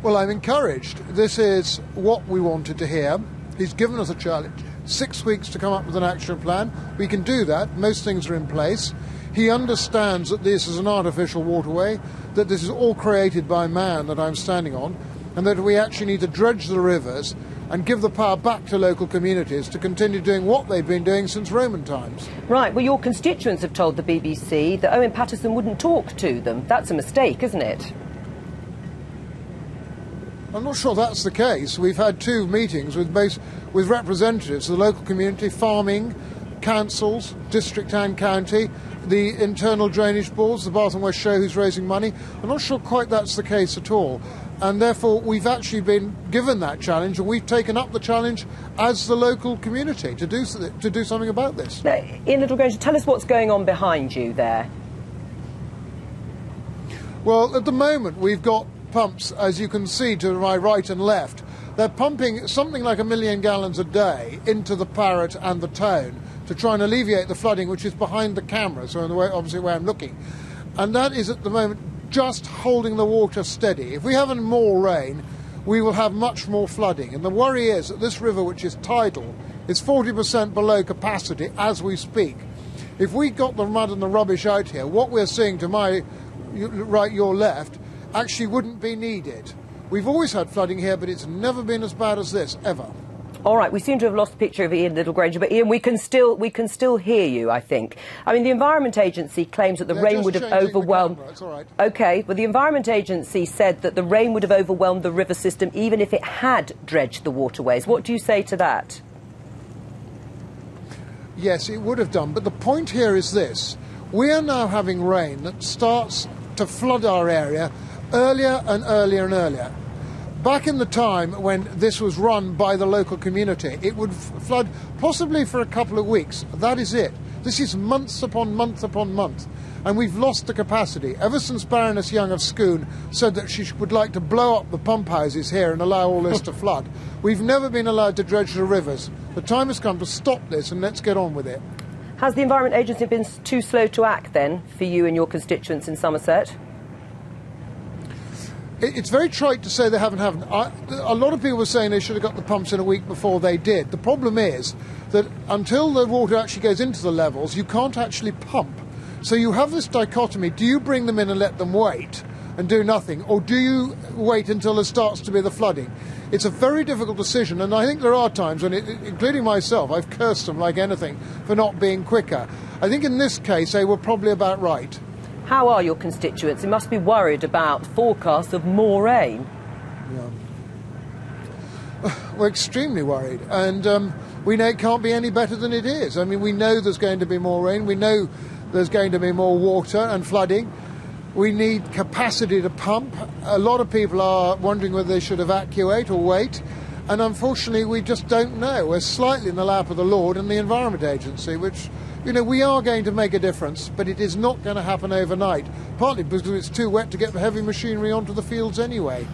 Well, I'm encouraged. This is what we wanted to hear. He's given us a challenge. 6 weeks to come up with an action plan. We can do that. Most things are in place. He understands that this is an artificial waterway, that this is all created by man that I'm standing on, and that we actually need to dredge the rivers and give the power back to local communities to continue doing what they've been doing since Roman times. Right, well, your constituents have told the BBC that Owen Paterson wouldn't talk to them. That's a mistake, isn't it? I'm not sure that's the case. We've had 2 meetings with representatives of the local community, farming, councils, district and county, the internal drainage boards, the Bath and West Show who's raising money. I'm not sure quite that's the case at all. And therefore we've actually been given that challenge, and we've taken up the challenge as the local community to do something about this. Now, Ian Liddell Grainger, tell us what's going on behind you there. Well, at the moment we've got pumps, as you can see, to my right and left. They're pumping something like 1 million gallons a day into the Parrett and the Tone to try and alleviate the flooding, which is behind the camera, so in the way, obviously where I'm looking. And that is at the moment just holding the water steady. If we have more rain, we will have much more flooding. And the worry is that this river, which is tidal, is 40% below capacity as we speak. If we got the mud and the rubbish out here, what we're seeing to my right, your left, actually wouldn't be needed. We've always had flooding here, but it's never been as bad as this, ever. All right, we seem to have lost the picture of Ian Liddell Grainger, but Ian, we can still hear you, I think. I mean, the Environment Agency claims that the rain would have overwhelmed... It's all right. OK, well, the Environment Agency said that the rain would have overwhelmed the river system even if it had dredged the waterways. What do you say to that? Yes, it would have done, but the point here is this. We are now having rain that starts to flood our area earlier and earlier and earlier. Back in the time when this was run by the local community, it would flood possibly for a couple of weeks. That is it. This is months upon month upon month. And we've lost the capacity. Ever since Baroness Young of Scone said that she would like to blow up the pump houses here and allow all this to flood, we've never been allowed to dredge the rivers. The time has come to stop this, and let's get on with it. Has the Environment Agency been too slow to act, then, for you and your constituents in Somerset? It's very trite to say they haven't. A lot of people were saying they should have got the pumps in a week before they did. The problem is that until the water actually goes into the levels, you can't actually pump. So you have this dichotomy. Do you bring them in and let them wait and do nothing, or do you wait until there starts to be the flooding? It's a very difficult decision, and I think there are times when, including myself, I've cursed them like anything for not being quicker. I think in this case they were probably about right. How are your constituents? They must be worried about forecasts of more rain. Yeah. We're extremely worried, and we know it can't be any better than it is. I mean, we know there's going to be more rain. We know there's going to be more water and flooding. We need capacity to pump. A lot of people are wondering whether they should evacuate or wait. And unfortunately, we just don't know. We're slightly in the lap of the Lord and the Environment Agency, which, you know, we are going to make a difference, but it is not going to happen overnight, partly because it's too wet to get the heavy machinery onto the fields anyway.